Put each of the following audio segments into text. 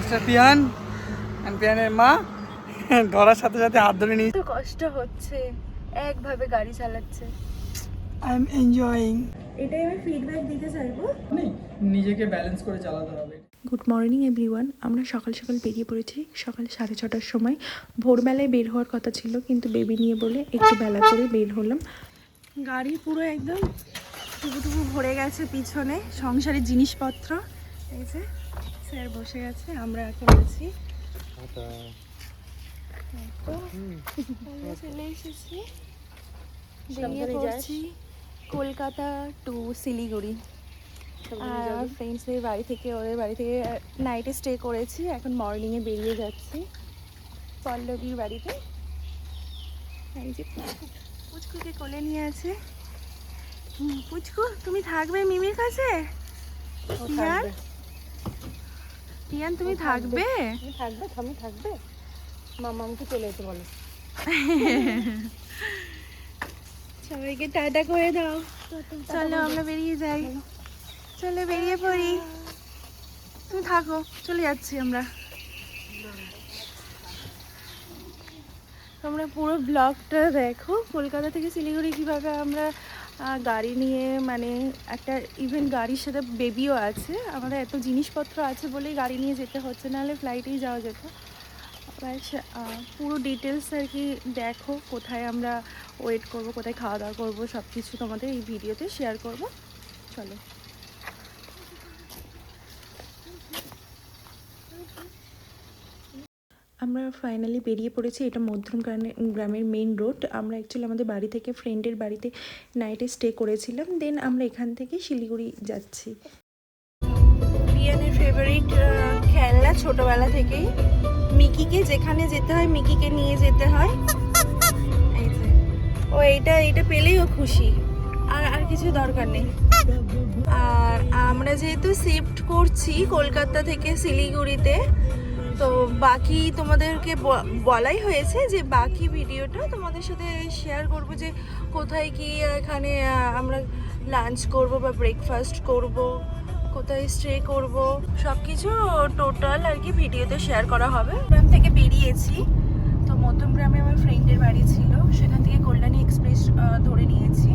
Mister পিয়ান and পিয়ানের মা ধরার সাথে সাথে হাত ধরে নিয়ে কষ্ট হচ্ছে, একভাবে গাড়ি চালাচ্ছে। I am enjoying. এটাই আমি ফিডব্যাক দিতে চাইবো, নিজেকে ব্যালেন্স করে চালাতে হবে। Good morning everyone. আমরা সকাল সকাল বেরিয়ে পড়েছি। সকাল 6:30টার সময়। ভোরবেলায় বের হওয়ার কথা ছিল, কিন্তু বেবি নিয়ে বলে একটু বেলা করে বের হলাম। গাড়ি পুরো একদম টুকু ভরে গেছে পিছনে সংসারের জিনিসপত্র। এই যে স্যার বসে গেছে, আমরা এখন আছি। আমরা চলে এসেছি, বেরিয়ে পড়ছি কলকাতা টু শিলিগুড়ি। আর ফ্রেন্ডসদের বাড়ি থেকে, ওদের বাড়ি থেকে নাইটে স্টে করেছি। এখন মর্নিংয়ে বেরিয়ে যাচ্ছি পল্লবীর বাড়িতে। এই যে পুচকুকে কোলে নিয়ে আছে। পুচকু, তুমি থাকবে মিমির কাছে? টিয়ান তুমি থাকবে? তুমি থাকবে মামামকে চলে যেতে বলো। সবাইকে টাটা করে দাও। চলো আমরা বেরিয়ে যাই, চলো বেরিয়ে পড়ি। তুমি থাকো, চলে যাচ্ছি আমরা। তোমরা পুরো ব্লগটা দেখো, কলকাতা থেকে শিলিগুড়ি কীভাবে আমরা গাড়ি নিয়ে, মানে একটা ইভেন গাড়ির সাথে বেবিও আছে। আমাদের এত জিনিসপত্র আছে বলেই গাড়ি নিয়ে যেতে হচ্ছে, নাহলে ফ্লাইটেই যাওয়া যেত। পুরো ডিটেলস আর কি দেখো, কোথায় আমরা ওয়েট করব, কোথায় খাওয়া দাওয়া করবো, সব কিছু তোমাদের এই ভিডিওতে শেয়ার করব। চলো। আমরা ফাইনালি বেরিয়ে পড়েছি। এটা মধ্যম গ্রামের মেইন রোড। আমরা অ্যাকচুয়ালি আমাদের বাড়ি থেকে ফ্রেন্ডের বাড়িতে নাইটে স্টে করেছিলাম, দেন আমরা এখান থেকে শিলিগুড়ি যাচ্ছি। পিয়ানের ফেভারিট খেলনা ছোটবেলা থেকেই। মিকিকে যেখানে যেতে হয় মিকিকে নিয়ে যেতে হয়। এই যে ও এইটা পেলেই ও খুশি, আর কিছু দরকার নেই। আর আমরা যেহেতু শিফট করছি কলকাতা থেকে শিলিগুড়িতে, তো বাকি তোমাদেরকে বলাই হয়েছে যে বাকি ভিডিওটা তোমাদের সাথে শেয়ার করব, যে কোথায় কি এখানে আমরা লাঞ্চ করব বা ব্রেকফাস্ট করব, কোথায় স্টে করব, সব কিছু টোটাল আর কি ভিডিওতে শেয়ার করা হবে। গ্রাম থেকে বেরিয়েছি, তো মধ্যমগ্রামে আমার ফ্রেন্ডের বাড়ি ছিল, সেখান থেকে কল্যাণী এক্সপ্রেস ধরে নিয়েছি।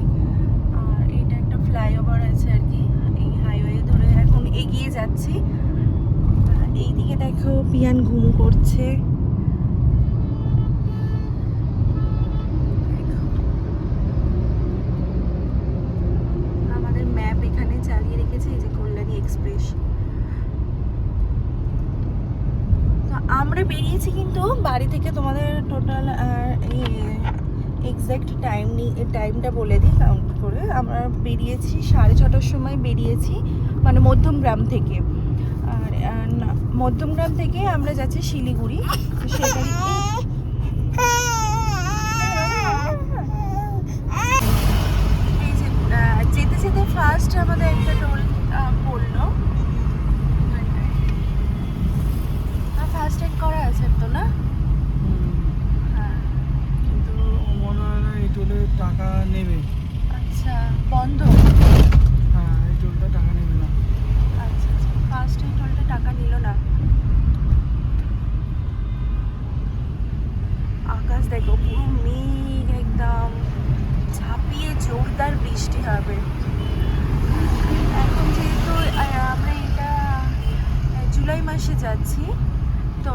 আর এটা একটা ফ্লাইওভার আছে আর কি, এই হাইওয়ে ধরে এখন এগিয়ে যাচ্ছি। এইদিকে দেখো পিয়ান ঘুম করছে। আমাদের ম্যাপ এখানে চালিয়ে রেখেছে, এই যে কল্যাণী এক্সপ্রেস। তো আমরা বেরিয়েছি, কিন্তু বাড়ি থেকে তোমাদের টোটাল এক্স্যাক্ট টাইমটা বলে দিই কাউন্ট করে। আমরা বেরিয়েছি 6:30টার সময় বেরিয়েছি, মানে মধ্যমগ্রাম থেকে। আর মধ্যমগ্রাম থেকে আমরা যাচ্ছি শিলিগুড়ি। সেটাই এই যে যেতে যেতে ফার্স্ট আমাদের একটা টোল পড়লো। ফার্স্ট এড করা আছে তো না? হ্যাঁ, কিন্তু মনে হয় না এই টোলে টাকা নেবে। আচ্ছা, বন্ধ। হ্যাঁ, এই টোলটা টাকা নেবে না। আচ্ছা, ফার্স্ট এড টোলটা টাকা নিল না। আকাশ দেখো, পুরো মেঘ একদম ঝাঁপিয়ে জোরদার বৃষ্টি হবে। এখন যেহেতু আমরা এটা জুলাই মাসে যাচ্ছি, তো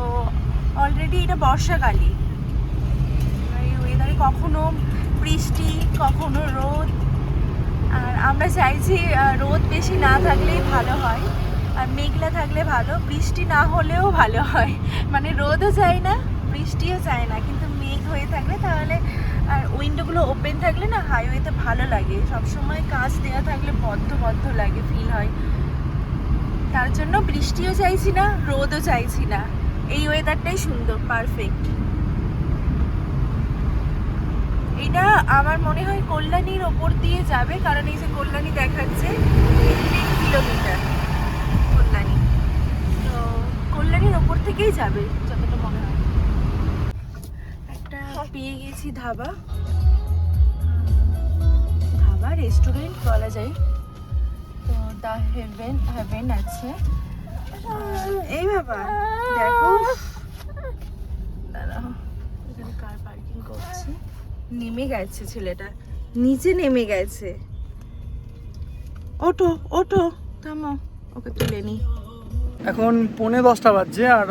অলরেডি এটা বর্ষাকালই। এই ওয়েদারে কখনো বৃষ্টি, কখনো রোদ। আর আমরা চাইছি রোদ বেশি না থাকলেই ভালো হয়, আর মেঘলা থাকলে ভালো, বৃষ্টি না হলেও ভালো হয়। মানে রোদও চাই না, বৃষ্টিও চাই না, কিন্তু মেঘ হয়ে থাকলে তাহলে, আর উইন্ডোগুলো ওপেন থাকলে না হাইওয়েতে ভালো লাগে। সবসময় কাঁচ দেওয়া থাকলে বদ্ধ লাগে, ফিল হয়। তার জন্য বৃষ্টিও চাইছি না, রোদও চাইছি না, এই ওয়েদারটাই সুন্দর, পারফেক্ট। এটা আমার মনে হয় কল্যাণীর ওপর দিয়ে যাবে, কারণ এই যে কল্যাণী দেখাচ্ছে 10 কিলোমিটার কল্যাণী, তো কল্যাণীর ওপর থেকেই যাবে যতটা মনে হয়। একটা পেয়ে গেছি ধাবা রেস্টুরেন্ট বলা যায়। তো দ্য হেভেন আছে। এই বাবা নেমে গেছে ছেলেটা, নিচে নেমে গেছে। ওঠো ওঠো, থামো, ওকে তুলে নি। এখন 10:45 বাজছে আর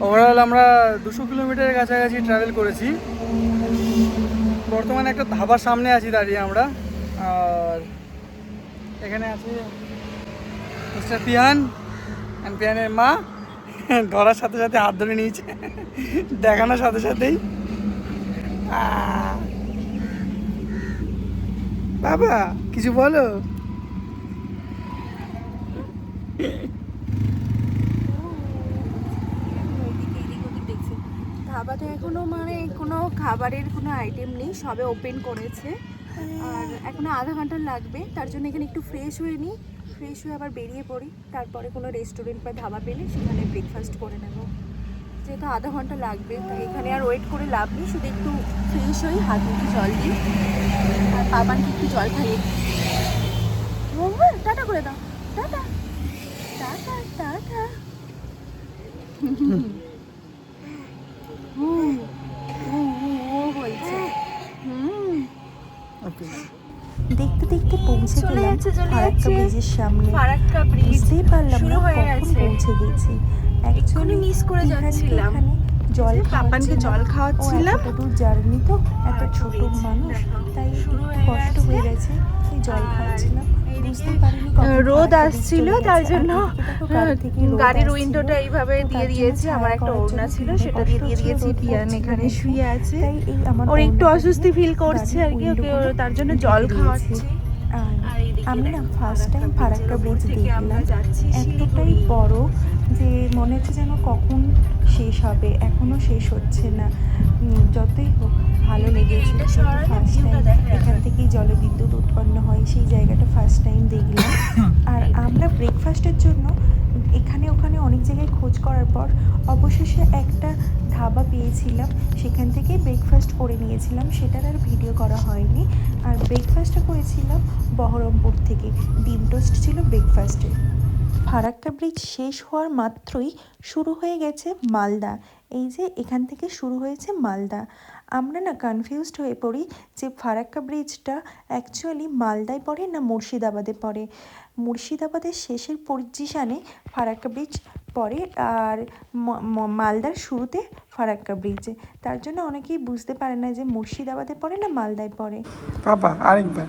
ওভারঅল আমরা 200 কিলোমিটারের কাছাকাছি ট্রাভেল করেছি। বর্তমানে একটা ধাবার সামনে আছি দাঁড়িয়ে আমরা, আর এখানে আছে মিস্টার পিয়ান অ্যান্ড পিয়ানের মা। ধরার সাথে সাথে হাত ধরে নিয়েছে, দেখানোর সাথে সাথেই। বাবা কিছু বলো। ধাবাতে এখনো মানে কোনো খাবারের কোনো আইটেম নেই, সবে ওপেন করেছে আর এখনো আধা ঘন্টা লাগবে। তার জন্য এখানে একটু ফ্রেশ হয়ে নিই, ফ্রেশ হয়ে আবার বেরিয়ে পড়ি, তারপরে কোনো রেস্টুরেন্ট বা ধাবা পেলে সেখানে ব্রেকফাস্ট করে নেব। যেহেতু আধা ঘন্টা লাগবে তাই এখানে আর ওয়েট করে লাভ নেই, শুধু একটু ফ্রেশ হই, হাত মুখে জল দিই আর পাপানকে একটু জল খাইয়ে দিই। টাটা করে দাও, টাটা টাটা টাটা। দেখতে দেখতে পৌঁছে গেলাম ফারাক্কা ব্রিজের সামনে। ফারাক্কা ব্রিজ বুঝতেই পারলাম না কখন পৌঁছে গেছি। অ্যাকচুয়ালি মিস করে যাচ্ছিলাম, জল পাপানকে জল খাওয়াচ্ছিলাম। এত দূর জার্নি তো, এত ছোট মানুষ, তাই একটু কষ্ট হয়ে গেছে, তাই জল খাওয়াচ্ছিলাম। বুঝতেই পারিনি রোদ আসছিল, তার জন্য গাড়ির উইন্ডোটা এইভাবে দিয়ে দিয়েছে। আমার একটা ওড়না ছিল, সেটা দিয়ে দিয়েছি। পিয়ান এখানে শুয়ে আছে, ওর একটু অস্বস্তি ফিল করছে আর কি, ওকে তার জন্য জল খাওয়াচ্ছি। আমি না ফার্স্ট টাইম ফারাক্কা ব্রিজ দেখলাম, এতটাই বড় যে মনে হচ্ছে যেন কখন শেষ হবে, এখনো শেষ হচ্ছে না। যতই হোক ভালো লেগেছে, ফার্স্ট টাইম এখান থেকেই জলবিদ্যুৎ উৎপন্ন হয়, সেই জায়গাটা ফার্স্ট টাইম দেখলাম। আর আমরা ব্রেকফাস্টের জন্য এখানে ওখানে অনেক জায়গায় খোঁজ করার পর অবশেষে একটা ধাবা পেয়েছিলাম, সেখান থেকে ব্রেকফাস্ট করে নিয়েছিলাম, সেটার আর ভিডিও করা হয়নি। আর ব্রেকফাস্টটা করেছিলাম বহরমপুর থেকে, ডিম টোস্ট ছিল ব্রেকফাস্টে। ফারাক্কা ব্রিজ শেষ হওয়ার মাত্রই শুরু হয়ে গেছে মালদা। এই যে এখান থেকে শুরু হয়েছে মালদা। আমরা না কনফিউজড হয়ে পড়ি যে ফারাক্কা ব্রিজটা অ্যাকচুয়ালি মালদায় পড়ে না মুর্শিদাবাদে পড়ে। মুর্শিদাবাদের শেষের পজিশানে ফারাক্কা ব্রিজ পড়ে আর মালদার শুরুতে ফারাক্কা ব্রিজে। তার জন্য অনেকেই বুঝতে পারে না যে মুর্শিদাবাদে পড়ে না মালদায় পড়ে। পাপা আরেকবার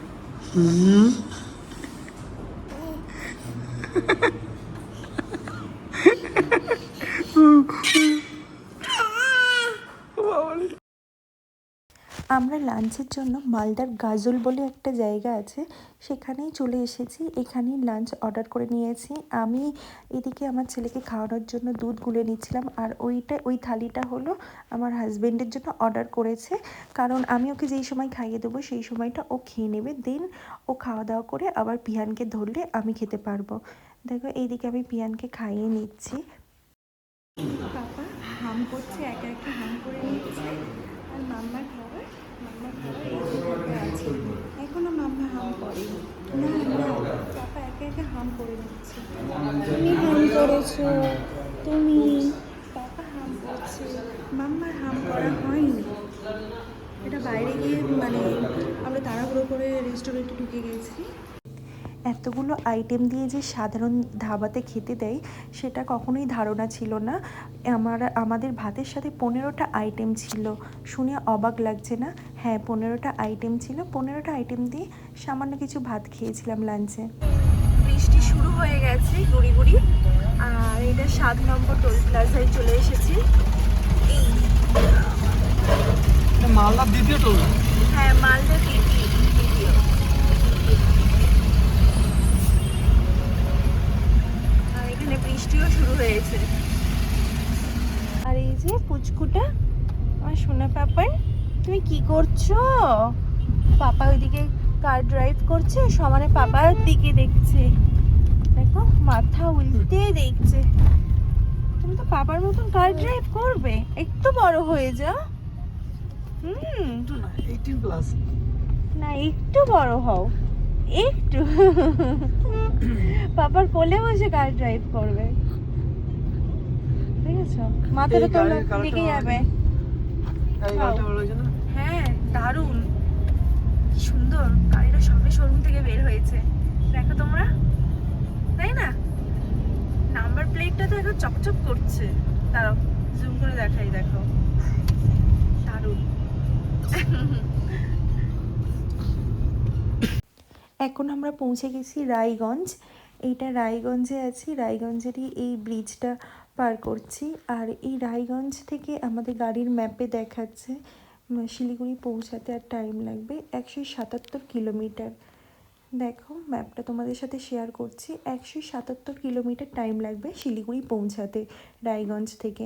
আমরা লাঞ্চের জন্য মালদার গাজল বলে একটা জায়গা আছে, সেখানেই চলে এসেছি। এখানেই লাঞ্চ অর্ডার করে নিয়েছি। আমি এদিকে আমার ছেলেকে খাওয়ানোর জন্য দুধ গুলে নিচ্ছিলাম, আর ওই থালিটা হলো আমার হাজব্যান্ডের জন্য অর্ডার করেছে, কারণ আমি ওকে যেই সময় খাইয়ে দেবো সেই সময়টা ও খেয়ে নেবে, দেন ও খাওয়া দাওয়া করে আবার পিয়ানকে ধরলে আমি খেতে পারবো। দেখো এইদিকে আমি পিয়ানকে খাইয়ে নিচ্ছি। পাপা হাম করছে, একা একা হাম করে নিচ্ছে, আর মাম্মার খাবার আছে, এখনো মাম্মা হাম করেনি। না না, পাপা একা একা হাম করে নিচ্ছে। তুমি হাম করেছো, তুমি। পাপা হাম করছে, মাম্মার হাম করা হয়নি। এটা বাইরে গিয়ে মানে আমরা তাড়াহুড়ো করে রেস্টুরেন্টে ঢুকে গেছি। এতগুলো আইটেম দিয়ে যে সাধারণ ধাবাতে খেতে দেয় সেটা কখনোই ধারণা ছিল না। আমাদের ভাতের সাথে 15টা আইটেম ছিল, শুনে অবাক লাগছে না? হ্যাঁ 15টা আইটেম ছিল, 15টা আইটেম দিয়ে সামান্য কিছু ভাত খেয়েছিলাম লাঞ্চে। বৃষ্টি শুরু হয়ে গেছে গুড়ি গুড়ি, আর এটা 7 নম্বর টোল প্লাজায় চলে এসেছি। মালদার দ্বিতীয় টোল। হ্যাঁ মালদার দ্বিতীয়। এখানে বৃষ্টিও শুরু হয়েছে। আর এই যে পুচকুটা আমার সোনা পাপার, তুমি কি করছো? পাপা ওইদিকে কার ড্রাইভ করছে, সমানে পাপার দিকে দেখছে, দেখো মাথা উল্টে দেখছে। তুমি তো পাপার মতন কার ড্রাইভ করবে, একটু বড় হয়ে যাও। 18+। না একটু বড় হও, একটু। পাপার কোলে বসে কার ড্রাইভ করবে, ঠিক আছে? মাথাটা তো দিকে যাবে। হ্যাঁ দারুণ, কি সুন্দর। গাড়িটা সবে শোরুম থেকে বের হয়েছে, দেখো তোমরা, তাই না? নাম্বার প্লেটটা তো এখন চকচক করছে। দাঁড়াও জুম করে দেখাই, দেখো দারুণ। এখন আমরা পৌঁছে গেছি রায়গঞ্জ। এইটা রায়গঞ্জে আছি, রায়গঞ্জেরই এই ব্রিজটা পার করছি। আর এই রায়গঞ্জ থেকে আমাদের গাড়ির ম্যাপে দেখাচ্ছে শিলিগুড়ি পৌঁছাতে আর টাইম লাগবে 177 কিলোমিটার। দেখো ম্যাপটা তোমাদের সাথে শেয়ার করছি, 177 কিলোমিটার টাইম লাগবে শিলিগুড়ি পৌঁছাতে রায়গঞ্জ থেকে।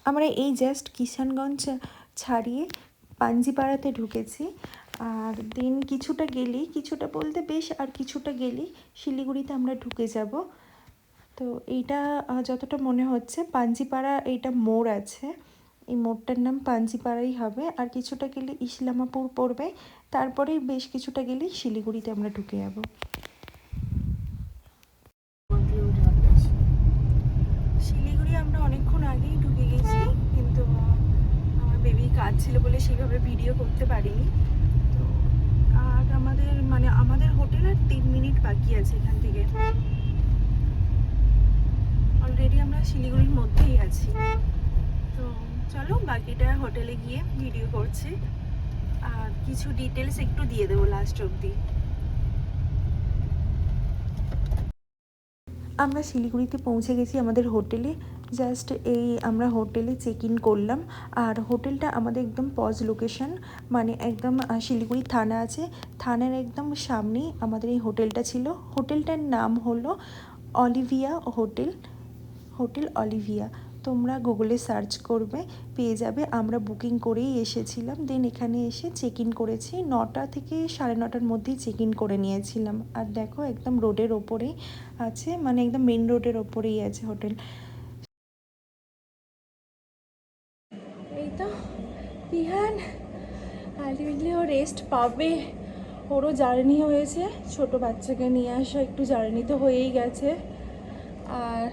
আমরা এই জাস্ট কিষানগঞ্জ ছাড়িয়ে পাঞ্জিপাড়াতে ঢুকেছি। আর দেন কিছুটা গেলেই, কিছুটা বলতে বেশ আর কিছুটা গেলেই শিলিগুড়িতে আমরা ঢুকে যাব। তো এইটা যতটা মনে হচ্ছে পাঞ্জিপাড়া, এইটা মোড় আছে, এই মোড়টার নাম পাঞ্জিপাড়াই হবে। আর কিছুটা গেলে ইসলামাপুর পড়বে, তারপরেই বেশ কিছুটা গেলেই শিলিগুড়িতে আমরা ঢুকে যাব। শিলিগুড়ি আমরা অনেকক্ষণ আগেই ঢুকে গেছি, কিন্তু আমার বেবি কাজ ছিল বলে সেভাবে ভিডিও করতে পারিনি। তো আর আমাদের হোটেল আর 3 মিনিট বাকি আছে এখান থেকে। অলরেডি আমরা শিলিগুড়ির মধ্যেই আছি। তো চলো বাকিটা হোটেলে গিয়ে ভিডিও করছি, আর কিছু ডিটেলস একটু দিয়ে দেবো লাস্ট অবধি। আমরা শিলিগুড়িতে পৌঁছে গেছি আমাদের হোটেলে। জাস্ট এই আমরা হোটেলে চেক ইন করলাম। আর হোটেলটা আমাদের একদম পজ লোকেশন, মানে একদম শিলিগুড়ি থানা আছে, থানার একদম সামনেই আমাদের এই হোটেলটা ছিল। হোটেলটার নাম হলো অলিভিয়া হোটেল, হোটেল অলিভিয়া। তোমরা গুগলে সার্চ করবে, পেয়ে যাবে। আমরা বুকিং করেই এসেছিলাম, দেন এখানে এসে চেক ইন করেছি। 9টা থেকে 9:30টার মধ্যেই চেক ইন করে নিয়েছিলাম। আর দেখো একদম রোডের ওপরেই আছে, মানে একদম মেন রোডের ওপরেই আছে হোটেল। এই তো পিহান আলটিমেটলি ও রেস্ট পাবে, ওরও জার্নি হয়েছে, ছোট বাচ্চাকে নিয়ে আসা একটু জার্নি তো হয়েই গেছে। আর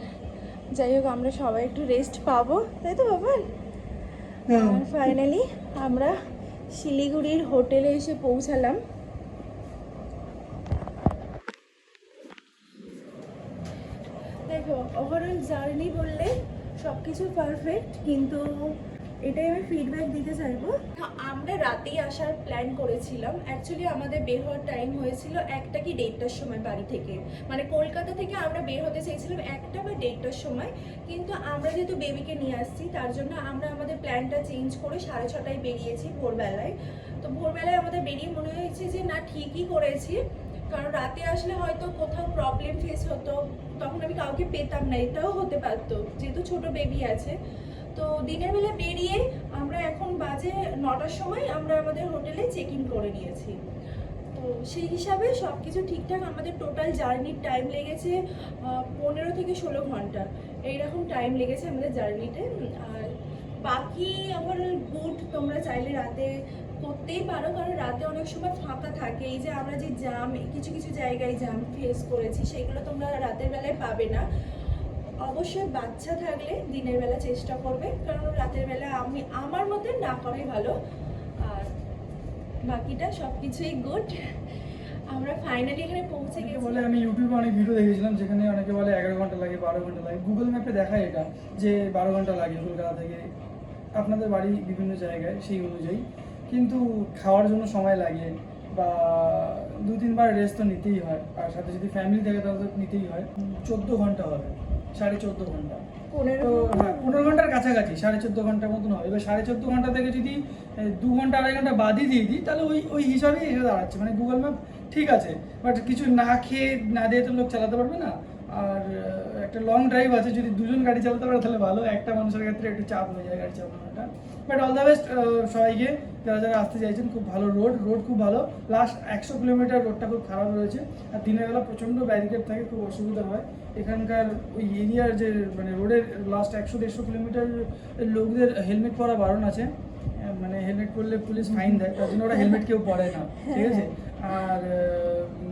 যাই হোক আমরা সবাই একটু রেস্ট পাবো, তাই তো বাবান? আর ফাইনালি আমরা শিলিগুড়ির হোটেলে এসে পৌঁছালাম। দেখো ওভারঅল জার্নি বললে সব কিছু পারফেক্ট, কিন্তু এটাই আমি ফিডব্যাক দিতে চাইবো। আমরা রাতেই আসার প্ল্যান করেছিলাম। অ্যাকচুয়ালি আমাদের বের হওয়ার টাইম হয়েছিল 1টা কি 1:30টার সময় বাড়ি থেকে, মানে কলকাতা থেকে আমরা বের হতে চেয়েছিলাম 1টা বা 1:30টার সময়। কিন্তু আমরা যেহেতু বেবিকে নিয়ে আসছি, তার জন্য আমরা আমাদের প্ল্যানটা চেঞ্জ করে 6:30টায় বেরিয়েছি ভোরবেলায়। তো ভোরবেলায় আমাদের বেরিয়ে মনে হয়েছে যে না ঠিকই করেছি, কারণ রাতে আসলে হয়তো কোথাও প্রবলেম ফেস হতো, তখন আমি কাউকে পেতাম না, এটাও হতে পারতো যেহেতু ছোট বেবি আছে। তো দিনের বেলা বেরিয়ে আমরা এখন বাজে 9টার সময় আমরা আমাদের হোটেলে চেক ইন করে নিয়েছি। তো সেই হিসাবে সব কিছু ঠিকঠাক। আমাদের টোটাল জার্নির টাইম লেগেছে 15 থেকে 16 ঘন্টা এইরকম টাইম লেগেছে আমাদের জার্নিতে। আর বাকি ওভারঅল গুড, তোমরা চাইলে রাতে করতেই পারো, কারণ রাতে অনেক সময় ফাঁকা থাকে। এই যে আমরা যে জ্যাম, কিছু কিছু জায়গায় জ্যাম ফেস করেছি, সেগুলো তোমরা রাতের বেলায় পাবে না। অবশ্যই বাচ্চা থাকলে দিনের বেলা চেষ্টা করবে, কারণ রাতের বেলা আমার মতে না করাই ভালো। আর বাকিটা সব কিছুই গুড। আমরা ফাইনালি এখানে পৌঁছে গেছি। বলে আমি ইউটিউবে অনেক ভিডিও দেখেছিলাম, যেখানে অনেকে বলে 11 ঘন্টা লাগে, 12 ঘন্টা লাগে। গুগল ম্যাপে দেখায় এটা যে 12 ঘন্টা লাগে কলকাতা থেকে আপনাদের বাড়ি বিভিন্ন জায়গায় সেই অনুযায়ী, কিন্তু খাওয়ার জন্য সময় লাগে, বা 2-3 বার রেস্ট তো নিতেই হয়। আর সাথে যদি ফ্যামিলি থাকে তাহলে তো নিতেই হয়। 14 ঘন্টা হবে, 14.5 ঘন্টা। তো হ্যাঁ 15 ঘন্টার কাছাকাছি, 14.5 ঘন্টার মতন হবে। এবার 14.5 ঘন্টা থেকে যদি 2 ঘন্টা 2.5 ঘন্টা বাদই দিয়ে দিই, তাহলে ওই হিসাবেই এসে দাঁড়াচ্ছে। মানে গুগল ম্যাপ ঠিক আছে, বাট কিছু না খেয়ে না দিয়ে তো লোক চালাতে পারবে না। আর একটা লং ড্রাইভ আছে, যদি 2জন গাড়ি চালাতে পারে তাহলে ভালো, একটা মানুষের ক্ষেত্রে একটু চাপ হয়ে যায় গাড়ি চালানোটা। বাট অল দ্য বেস্ট সবাইকে, যারা যারা আসতে চাইছেন। খুব ভালো রোড খুব ভালো। লাস্ট 100 কিলোমিটার রোডটা খুব খারাপ রয়েছে, আর দিনের বেলা প্রচণ্ড ব্যারিকেড থাকে, খুব অসুবিধা হয়। এখানকার ওই এরিয়ার যে মানে রোডের লাস্ট 100-150 কিলোমিটার লোকদের হেলমেট পরা বারণ আছে, মানে হেলমেট পরলে পুলিশ ফাইন দেয়, তার জন্য ওরা হেলমেট কেউ পরে না, ঠিক আছে। আর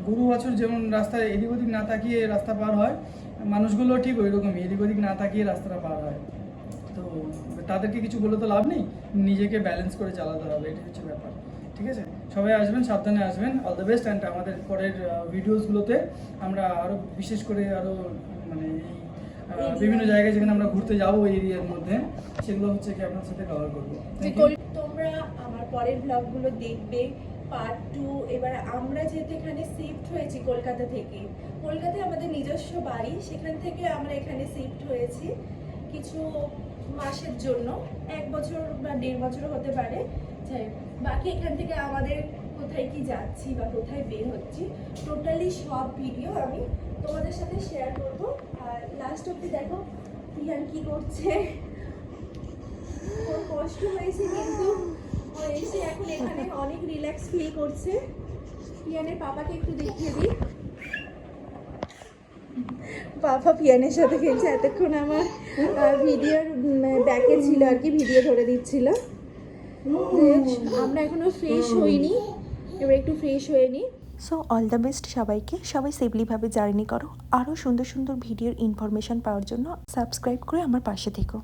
গরু বাছুর যেমন রাস্তায় এদিক ওদিক না তাকিয়ে রাস্তা পার হয়, মানুষগুলো ঠিক ওই রকমই এদিক ওদিক না তাকিয়ে রাস্তাটা পার হয়। তো তাদেরকে কিছু বলে তো লাভ নেই, নিজেকে ব্যালেন্স করে চালাতে হবে, এটাই হচ্ছে ব্যাপার। ঠিক আছে, সবাই আসবেন, সাবধানে আসবেন, অল দ্য বেস্ট। অ্যান্ড আমাদের পরের ভিডিওসগুলোতে আমরা আরও বিশেষ করে আরও মানে এই বিভিন্ন জায়গায় যেখানে আমরা ঘুরতে যাবো এই এরিয়ার মধ্যে, সেগুলো হচ্ছে কি আপনার সাথে কভার করবো। তোমরা আমার পরের ব্লগগুলো দেখবে, পার্ট 2। এবার আমরা যেহেতু এখানে শিফট হয়েছি কলকাতা থেকে, কলকাতায় আমাদের নিজস্ব বাড়ি, সেখান থেকে আমরা এখানে শিফট হয়েছি কিছু মাসের জন্য, 1 বছর বা 1.5 বছরও হতে পারে। যাই হোক, বাকি এখান থেকে আমাদের কোথায় কি যাচ্ছি বা কোথায় বের হচ্ছি টোটালি সব ভিডিও আমি তোমাদের সাথে শেয়ার করব। আর লাস্ট অব্দি দেখো পিয়ান কি করছে, ওর কষ্ট হয়েছে কিন্তু ও এসে এখন এখানে অনেক রিল্যাক্স ফিল করছে। পিয়ানের পাপাকে একটু দেখিয়ে দিই, পাপা পিয়ানের সাথে খেলছে। এতক্ষণ আমার ভিডিওর ব্যাকে ছিল আর কি, ভিডিও ধরে দিচ্ছিল। আমরা এখনো ফ্রেশ হইনি, এবার একটু ফ্রেশ হয়ে নিই। সো অল দ্য বেস্ট সবাইকে, সবাই সেফলিভাবে জার্নি করো। আরও সুন্দর সুন্দর ভিডিওর ইনফরমেশান পাওয়ার জন্য সাবস্ক্রাইব করে আমার পাশে থেকো।